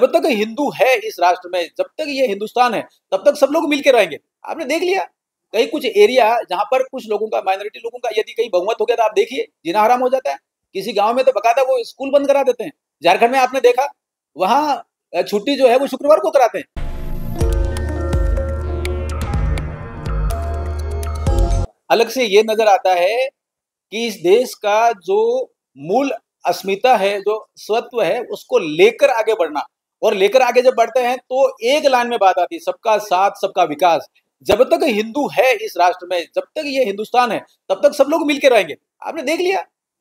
जब तक हिंदू है इस राष्ट्र में, जब तक ये हिंदुस्तान है, तब तक सब लोग मिलके रहेंगे। आपने देख लिया कहीं कुछ एरिया जहां पर कुछ लोगों का, माइनॉरिटी लोगों का यदि कहीं बहुमत हो गया तो आप देखिए जीना हराम हो जाता है। किसी गांव में तो बकायदा वो स्कूल बंद करा देते हैं। झारखंड में आपने देखा वहां छुट्टी जो है वो शुक्रवार को कराते हैं। अलग से ये नजर आता है कि इस देश का जो मूल अस्मिता है, जो स्वत्व है, उसको लेकर आगे बढ़ना, और लेकर आगे जब बढ़ते हैं तो एक लाइन में बात आती है, सबका साथ सबका विकास। जब तक हिंदू है इस राष्ट्र में, जब तक ये हिंदुस्तान है, तब तक सब लोग मिलकर रहेंगे। आपने देख लिया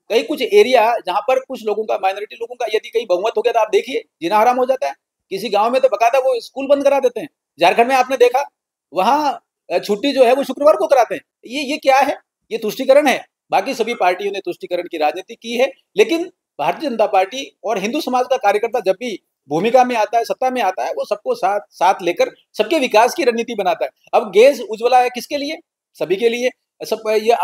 कहीं कुछ एरिया जहां पर कुछ लोगों का, माइनॉरिटी लोगों का यदि कहीं बहुमत हो गया तो आप देखिए जीना हराम हो जाता है। किसी गांव में तो बकायदा वो स्कूल बंद करा देते हैं। झारखंड में आपने देखा वहां छुट्टी जो है वो शुक्रवार को कराते हैं। ये क्या है? ये तुष्टीकरण है। बाकी सभी पार्टियों ने तुष्टीकरण की राजनीति की है, लेकिन भारतीय जनता पार्टी और हिंदू समाज का कार्यकर्ता जब भी भूमिका में आता है, सत्ता में आता है, वो सबको साथ साथ लेकर सबके विकास की रणनीति बनाता है। अब गैस उज्ज्वला है किसके लिए? सभी के लिए। सब ये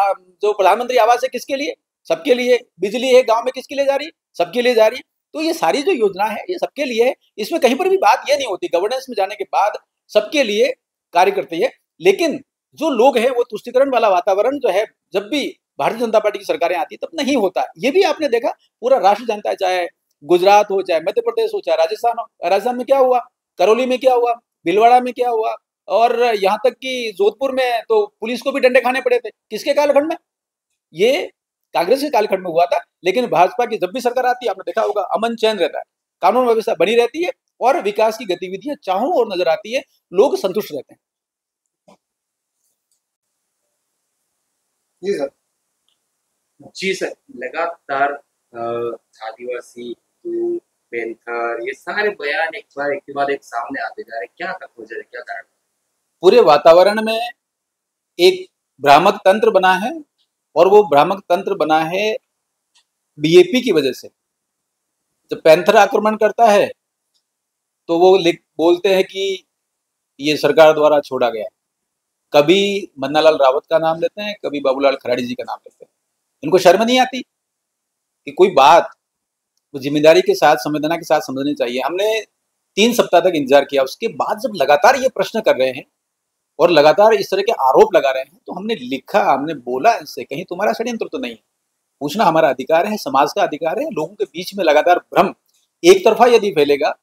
जो प्रधानमंत्री आवास है किसके लिए? सबके लिए। बिजली है गांव में किसके लिए जा रही? सबके लिए जा रही। तो ये सारी जो योजना है ये सबके लिए है। इसमें कहीं पर भी बात ये नहीं होती, गवर्नेंस में जाने के बाद सबके लिए कार्य करती है। लेकिन जो लोग हैं वो तुष्टीकरण वाला वातावरण जो है, जब भी भारतीय जनता पार्टी की सरकारें आती तब नहीं होता। ये भी आपने देखा, पूरा राष्ट्र जानता है, चाहे गुजरात हो, चाहे मध्य प्रदेश हो, चाहे राजस्थान हो। राजस्थान में क्या हुआ, करौली में क्या हुआ, भीलवाड़ा में क्या हुआ, और यहाँ तक कि जोधपुर में तो पुलिस को भी डंडे खाने पड़े थे। किसके कालखंड में? ये कांग्रेस के कालखंड में हुआ था। लेकिन भाजपा की जब भी सरकार आती है, आपने देखा होगा, अमन चैन रहता है, कानून व्यवस्था बनी रहती है, और विकास की गतिविधियां चारों ओर नजर आती है, लोग संतुष्ट रहते हैं। जी सर, लगातार आदिवासी, हिंदू, पैंथर, ये सारे बयान एक के बाद एक सामने आते जा रहे हैं। क्या वजह है, क्या कारण? पूरे वातावरण में एक भ्रामक तंत्र बना है, और वो भ्रामक तंत्र बना है बीजेपी की वजह से। जब पैंथर आक्रमण करता है तो वो बोलते हैं कि ये सरकार द्वारा छोड़ा गया। कभी मन्नालाल रावत का नाम लेते हैं, कभी बाबूलाल खराड़ी जी का नाम लेते हैं। इनको शर्म नहीं आती कि कोई बात वो जिम्मेदारी के साथ, संवेदना के साथ समझनी चाहिए। हमने 3 सप्ताह तक इंतजार किया, उसके बाद जब लगातार ये प्रश्न कर रहे हैं और लगातार इस तरह के आरोप लगा रहे हैं, तो हमने लिखा, हमने बोला इनसे, कहीं तुम्हारा षड्यंत्र तो नहीं है। पूछना हमारा अधिकार है, समाज का अधिकार है। लोगों के बीच में लगातार भ्रम एक तरफा यदि फैलेगा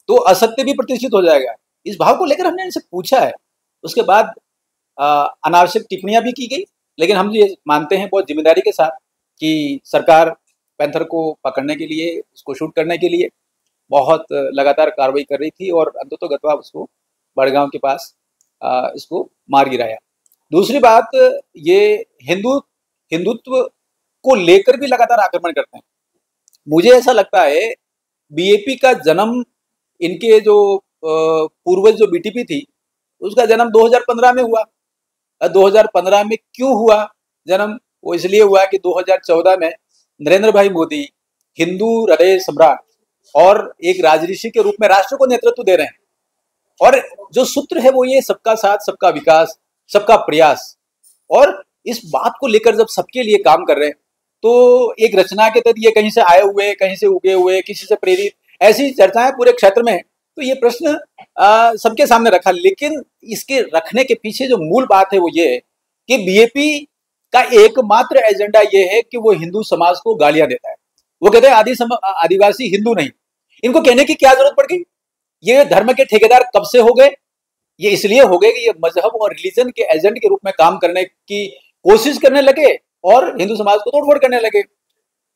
तो असत्य भी प्रतिष्ठित हो जाएगा। इस भाव को लेकर हमने इनसे पूछा है। उसके बाद अनावश्यक टिप्पणियां भी की गई, लेकिन हम ये मानते हैं बहुत जिम्मेदारी के साथ कि सरकार पैंथर को पकड़ने के लिए, उसको शूट करने के लिए बहुत लगातार कार्रवाई कर रही थी, और अंततोगत्वा उसको बड़गांव के पास इसको मार गिराया। दूसरी बात, ये हिंदुत्व को लेकर भी लगातार आक्रमण करते हैं। मुझे ऐसा लगता है बीजेपी का जन्म, इनके जो पूर्वज जो बीटीपी थी, उसका जन्म 2015 में हुआ। 2015 में क्यों हुआ जन्म? वो इसलिए हुआ कि 2014 में नरेंद्र भाई मोदी हिंदू हृदय सम्राट और एक राजऋषि के रूप में राष्ट्र को नेतृत्व दे रहे हैं, और जो सूत्र है वो ये सबका साथ सबका विकास, सबका प्रयास। और इस बात को लेकर जब सबके लिए काम कर रहे हैं, तो एक रचना के तहत ये कहीं से आए हुए, कहीं से उगे हुए, किसी से प्रेरित, ऐसी चर्चाएं पूरे क्षेत्र में है। तो ये प्रश्न सबके सामने रखा, लेकिन इसके रखने के पीछे जो मूल बात है वो ये है कि बीजेपी का एकमात्र एजेंडा ये है कि वो हिंदू समाज को गालियां देता है। वो कहते हैं आदिवासी हिंदू नहीं। इनको कहने की क्या जरूरत पड़ गई? ये धर्म के ठेकेदार कब से हो गए? ये इसलिए हो गए कि ये मजहब और रिलीजन के एजेंट के रूप में काम करने की कोशिश करने लगे और हिंदू समाज को तोड़फोड़ करने लगे।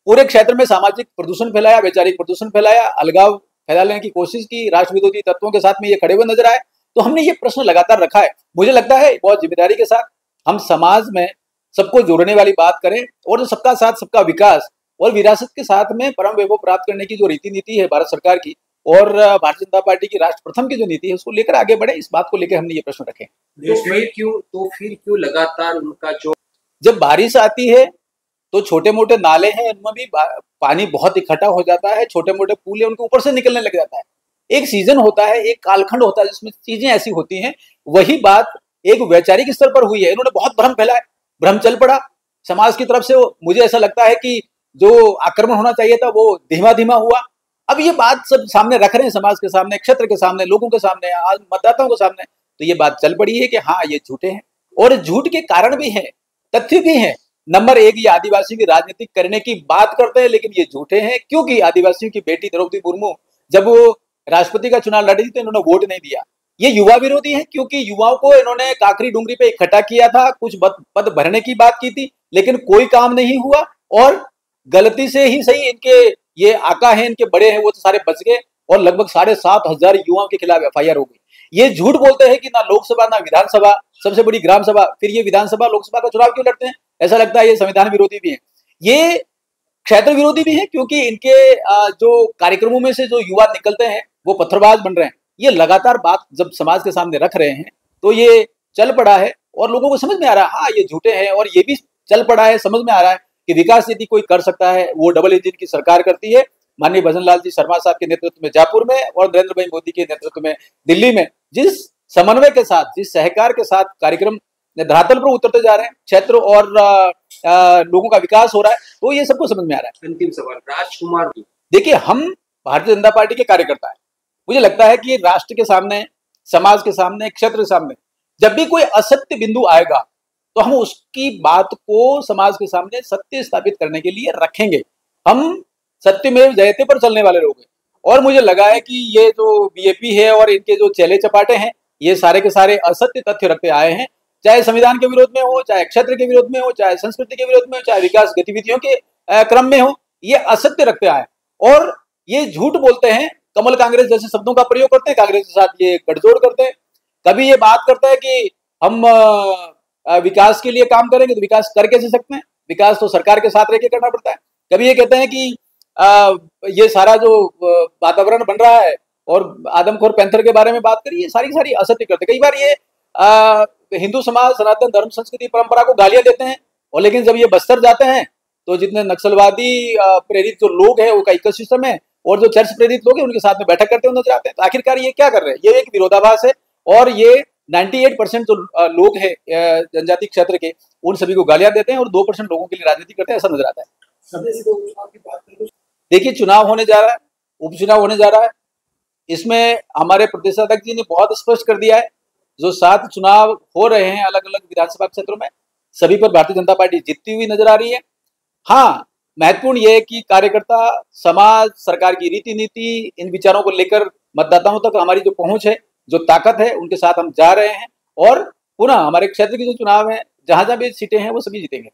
पूरे क्षेत्र में सामाजिक प्रदूषण फैलाया, वैचारिक प्रदूषण फैलाया, अलगाव फैलाने की कोशिश की, राष्ट्र विरोधी तत्वों के साथ में ये खड़े हुए नजर आए। तो हमने ये प्रश्न लगातार रखा है। मुझे लगता है बहुत जिम्मेदारी के साथ हम समाज में सबको जोड़ने वाली बात करें, और जो सबका साथ सबका विकास और विरासत के साथ में परम वैभव प्राप्त करने की जो रीति नीति है भारत सरकार की, और भारतीय जनता पार्टी की राष्ट्र प्रथम की जो नीति है, उसको लेकर आगे बढ़े। इस बात को लेकर हमने ये प्रश्न रखे। तो फिर क्यों लगातार उनका जो, जब बारिश आती है तो छोटे मोटे नाले हैं, उनमें भी पानी बहुत इकट्ठा हो जाता है, छोटे मोटे पुल है उनके ऊपर से निकलने लग जाता है। एक सीजन होता है, एक कालखंड होता है जिसमें चीजें ऐसी होती हैं। वही बात एक वैचारिक स्तर पर हुई है। इन्होंने बहुत भ्रम फैलाया, भ्रम चल पड़ा समाज की तरफ से। मुझे ऐसा लगता है कि जो आक्रमण होना चाहिए था वो धीमा धीमा हुआ, अब ये बात सब सामने रख रहे हैं, समाज के सामने, क्षेत्र के सामने, लोगों के सामने, आज मतदाताओं के सामने, तो ये बात चल पड़ी है कि हाँ ये झूठे हैं। और झूठ के कारण भी है, तथ्य भी है। नंबर एक, ये आदिवासी की राजनीति करने की बात करते हैं, लेकिन ये झूठे हैं, क्योंकि आदिवासियों की बेटी द्रौपदी मुर्मू जब वो राष्ट्रपति का चुनाव लड़ी थी तो इन्होंने वोट नहीं दिया। ये युवा विरोधी है, क्योंकि युवाओं को इन्होंने काकरी डूंगरी पे इकट्ठा किया था, कुछ पद भरने की बात की थी, लेकिन कोई काम नहीं हुआ। और गलती से ही सही, इनके ये आका है, इनके बड़े हैं, वो तो सारे बच गए, और लगभग 7,500 युवाओं के खिलाफ एफआईआर हो गई। ये झूठ बोलते हैं कि ना लोकसभा ना विधानसभा, सबसे बड़ी ग्राम सभा, फिर ये विधानसभा लोकसभा का चुनाव क्यों लड़ते हैं? ऐसा लगता है ये संविधान विरोधी भी है, ये क्षेत्र विरोधी भी है, क्योंकि इनके जो कार्यक्रमों में से जो युवा निकलते हैं वो पत्थरबाज बन रहे हैं। ये लगातार बात जब समाज के सामने रख रहे हैं तो ये चल पड़ा है, और लोगों को समझ में आ रहा है हाँ ये झूठे हैं, और ये भी चल पड़ा है, समझ में आ रहा है कि विकास यदि कोई कर सकता है वो डबल इंजन की सरकार करती है। माननीय भजन लाल जी शर्मा साहब के नेतृत्व में जयपुर में, और नरेंद्र भाई मोदी के नेतृत्व में दिल्ली में, जिस समन्वय के साथ, जिस सहकार के साथ कार्यक्रम धरातल पर उतरते जा रहे हैं, क्षेत्र और लोगों का विकास हो रहा है, तो ये सबको समझ में आ रहा है। अंतिम सवाल, राजकुमार जी, देखिए हम भारतीय जनता पार्टी के कार्यकर्ता हैं। मुझे लगता है कि राष्ट्र के सामने, समाज के सामने, क्षेत्र के सामने जब भी कोई असत्य बिंदु आएगा तो हम उसकी बात को समाज के सामने सत्य स्थापित करने के लिए रखेंगे। हम सत्यमेव जयते पर चलने वाले लोग हैं, और मुझे लगा है कि ये जो बीजेपी है और इनके जो चेले चपाटे हैं, ये सारे के सारे असत्य तथ्य रखते आए हैं, चाहे संविधान के विरोध में हो, चाहे क्षेत्र के विरोध में हो, चाहे संस्कृति के विरोध में हो, चाहे विकास गतिविधियों के क्रम में हो, ये असत्य रखते आए और ये झूठ बोलते हैं। कमल कांग्रेस जैसे शब्दों का प्रयोग करते हैं, कांग्रेस के साथ ये गठजोड़ करते हैं। कभी ये बात करता है कि हम विकास के लिए काम करेंगे, तो विकास कर कैसे सकते हैं? विकास तो सरकार के साथ रह के करना पड़ता है। कभी ये कहते हैं कि ये सारा जो वातावरण बन रहा है, और आदमखोर पैंथर के बारे में बात करिए, ये सारी सारी असत्य करते। कई बार ये हिंदू समाज, सनातन धर्म, संस्कृति, परंपरा को गालियां देते हैं, और लेकिन जब ये बस्तर जाते हैं तो जितने नक्सलवादी प्रेरित जो लोग हैं, वो का इकोसिस्टम है, और जो चर्च प्रेरित लोग हैं उनके साथ में बैठक करते हुए नजर आते हैं। तो आखिरकार ये क्या कर रहे हैं? ये एक विरोधाभास है, और ये 98% जो लोग हैं जनजाति क्षेत्र के, उन सभी को गालियां देते हैं, और 2% लोगों के लिए राजनीति करते हैं, ऐसा नजर आता है। देखिए चुनाव होने जा रहा है, उपचुनाव होने जा रहा है, इसमें हमारे प्रदेश अध्यक्ष जी ने बहुत स्पष्ट कर दिया है, जो 7 चुनाव हो रहे हैं अलग अलग विधानसभा क्षेत्रों में, सभी पर भारतीय जनता पार्टी जीतती हुई नजर आ रही है। हाँ, महत्वपूर्ण यह है कि कार्यकर्ता, समाज, सरकार की रीति नीति, इन विचारों को लेकर मतदाताओं तक हमारी जो पहुंच है, जो ताकत है, उनके साथ हम जा रहे हैं, और पुनः हमारे क्षेत्र के जो चुनाव है, जहां जहां भी सीटें हैं, वो सभी जीतेंगे।